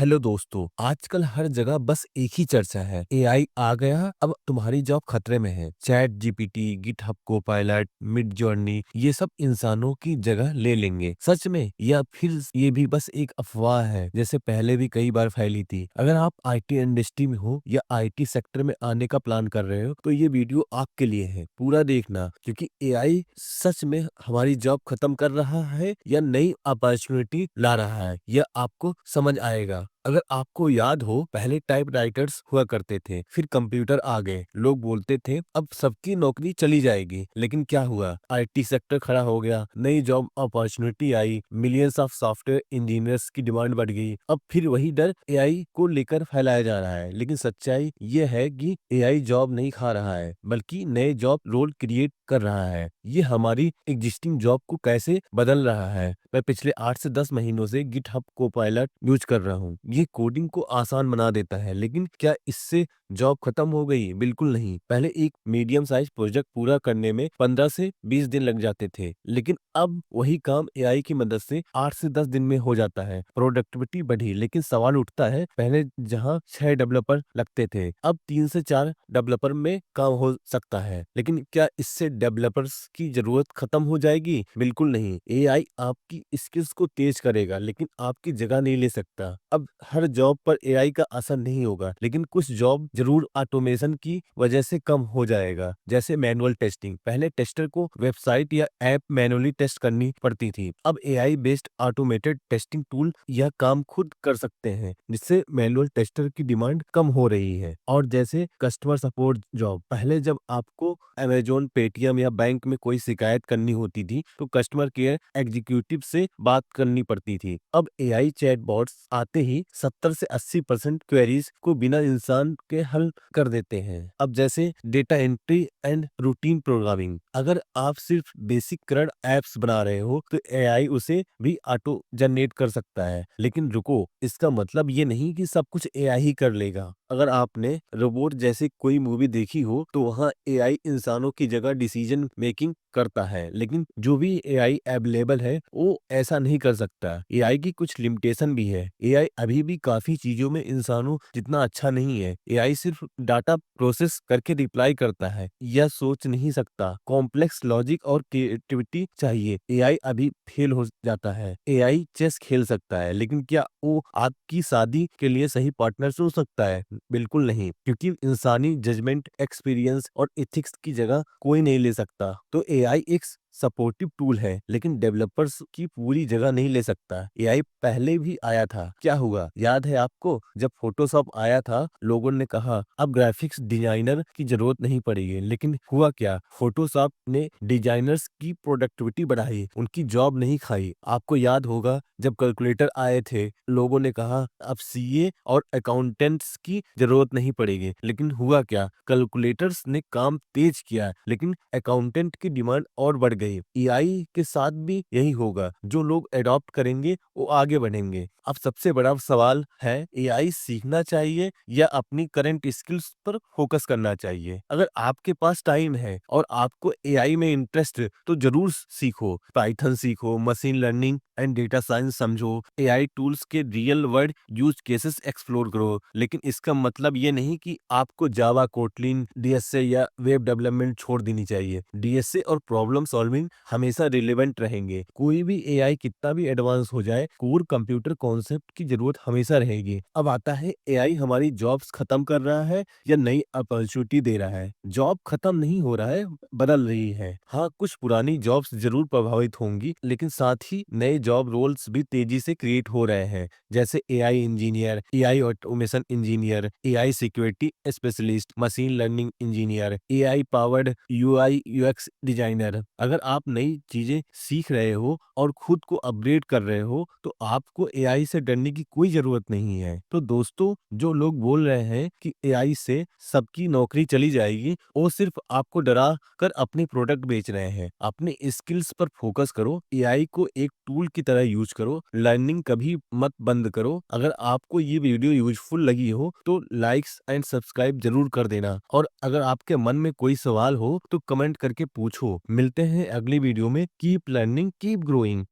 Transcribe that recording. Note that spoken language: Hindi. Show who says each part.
Speaker 1: हेलो दोस्तों, आजकल हर जगह बस एक ही चर्चा है, एआई आ गया, अब तुम्हारी जॉब खतरे में है। Chat GPT, GitHub Copilot, mid journey ये सब इंसानों की जगह ले लेंगे। सच में या फिर ये भी बस एक अफवाह है, जैसे पहले भी कई बार फैली थी। अगर आप आईटी इंडस्ट्री में हो या आईटी सेक्टर में आने का प्लान कर रहे हो, तो ये वीडियो आपके लिए है। पूरा देखना, क्योंकि एआई सच में हमारी जॉब खत्म कर रहा है या नई अपॉर्चुनिटी ला रहा है, यह आपको समझ आएगा। अगर आपको याद हो, पहले टाइपराइटर्स हुआ करते थे, फिर कंप्यूटर आ गए। लोग बोलते थे अब सबकी नौकरी चली जाएगी, लेकिन क्या हुआ? आईटी सेक्टर खड़ा हो गया, नई job opportunity I, millions of software engineers की डिमांड बढ़ गई। अब फिर वही डर एआई को लेकर फैलाया जा रहा है, लेकिन सच्चाई ये है कि एआई जॉब नहीं खा रहा है, बल्कि नए जॉब रोल क्रिएट कर रहा है। ये हमारी एग्जिस्टिंग जॉब को कैसे बदल रहा है? मैं पिछले 8 से 10 महीनों से गिटहब कोपायलट यूज कर रहा हूँ। ये कोडिंग को आसान बना देता है, लेकिन क्या इससे जॉब खत्म हो गई? बिल्कुल नहीं। पहले एक मीडियम साइज प्रोजेक्ट पूरा करने में 15 से 20 दिन लग जाते थे, लेकिन अब वही काम एआई की मदद से 8 से 10 दिन में हो जाता है। प्रोडक्टिविटी बढ़ी, लेकिन सवाल उठता है, पहले जहां 6 डेवलपर लगते थे, अब 3 से 4 डेवलपर में काम हो सकता है। लेकिन क्या इससे डेवलपर्स की जरूरत खत्म हो जाएगी? बिल्कुल नहीं। एआई आपकी स्किल्स को तेज करेगा, लेकिन आपकी जगह नहीं ले सकता। अब हर जॉब पर एआई का असर नहीं होगा, लेकिन कुछ जॉब जरूर ऑटोमेशन की वजह से कम हो जाएगा। जैसे मैनुअल टेस्टिंग, पहले टेस्टर को वेबसाइट या ऐप मैनुअली टेस्ट करनी पड़ती थी। अब AI based automated testing tool यह काम खुद कर सकते हैं, जिससे मैनुअल टेस्टर की डिमांड कम हो रही है। और जैसे कस्टमर सपोर्ट जॉब, पहले जब आपको अमेजोन, पेटीएम या बैंक में कोई शिकायत करनी होती थी, तो कस्टमर केयर एग्जीक्यूटिव से बात करनी पड़ती थी। अब एआई चैटबॉट्स आते ही 70 से 80% क्वेरीज को बिना इंसान के हल कर देते हैं। अब जैसे data entry and routine programming, अगर आप सिर्फ बेसिक करंट एप्स बना रहे हो, तो एआई उसे भी ऑटो जनरेट कर सकता है। लेकिन रुको, इसका मतलब ये नहीं कि सब कुछ एआई ही कर लेगा। अगर आपने रोबोट जैसी कोई मूवी देखी हो, तो वहाँ एआई इंसानों की जगह डिसीजन मेकिंग करता है, लेकिन जो भी एआई अवेलेबल है वो ऐसा नहीं कर सकता। एआई की कुछ लिमिटेशन भी है। एआई अभी भी काफी चीजों में इंसानों जितना अच्छा नहीं है। एआई सिर्फ डाटा प्रोसेस करके रिप्लाई करता है, यह सोच नहीं सकता। कॉम्प्लेक्स लॉजिक और क्रिएटिविटी चाहिए। एआई अभी फेल हो जाता है। एआई चेस खेल सकता है, लेकिन क्या वो आपकी शादी के लिए सही पार्टनर चुन सकता है? बिल्कुल नहीं, क्योंकि इंसानी जजमेंट, एक्सपीरियंस और एथिक्स की जगह कोई नहीं ले सकता। तो एआई एक सपोर्टिव टूल है, लेकिन डेवलपर्स की पूरी जगह नहीं ले सकता। एआई पहले भी आया था, क्या हुआ याद है आपको? जब फोटोशॉप आया था, लोगों ने कहा अब ग्राफिक्स डिजाइनर की जरूरत नहीं पड़ेगी, लेकिन हुआ क्या? फोटोशॉप ने डिजाइनर्स की प्रोडक्टिविटी बढ़ाई, उनकी जॉब नहीं खाई। आपको याद होगा जब कैलकुलेटर आए थे, लोगों ने कहा अब सीए और अकाउंटेंट्स की जरूरत नहीं पड़ेगी, लेकिन हुआ क्या? कैलकुलेटर्स ने काम तेज किया, लेकिन अकाउंटेंट की डिमांड और बढ़ गई। एआई के साथ भी यही होगा, जो लोग अडॉप्ट करेंगे वो आगे बढ़ेंगे। अब सबसे बड़ा सवाल है, एआई सीखना चाहिए या अपनी करंट स्किल्स पर फोकस करना चाहिए? अगर आपके पास टाइम है और आपको एआई में इंटरेस्ट है, तो जरूर सीखो। पाइथन सीखो, machine learning and data science समझो, एआई टूल्स के real world use cases explore करो। लेकिन इसका मतलब ये नहीं कि आपको जावा, कोटलिन, डीएसए या वेब डेवलपमेंट छोड़ देनी चाहिए। डीएसए और प्रॉब्लम सॉल्विंग हमेशा रिलेवेंट रहेंगे। कोई भी एआई कितना भी एडवांस हो जाए, कोर कंप्यूटर कॉन्सेप्ट की जरूरत हमेशा रहेगी। अब आता है, एआई हमारी जॉब्स खत्म कर रहा है या नई अपॉर्चुनिटी दे रहा है? जॉब खत्म नहीं हो रहा है, बदल रही है। हाँ, कुछ पुरानी जॉब्स जरूर प्रभावित होंगी, लेकिन साथ ही नए जॉब रोल्स भी तेजी से क्रिएट हो रहे हैं। जैसे AI engineer, AI automation engineer, AI security specialist, machine learning engineer, AI powered UI UX designer. अगर आप नई चीजें सीख रहे हो और खुद को अपग्रेड कर रहे हो, तो आपको एआई से डरने की कोई जरूरत नहीं है। तो दोस्तों, जो लोग बोल रहे हैं कि एआई से सबकी नौकरी चली जाएगी, वो सिर्फ आपको डरा कर अपने प्रोडक्ट बेच रहे हैं। अपने स्किल्स पर फोकस करो, एआई को एक टूल की तरह यूज करो, लर्निंग कभी मत बंद करो। अगर आपको ये वीडियो यूजफुल लगी हो, तो लाइक्स एंड सब्सक्राइब जरूर कर देना। और अगर आपके मन में कोई सवाल हो, तो कमेंट करके पूछो। मिलते हैं अगली वीडियो में। Keep learning, keep growing.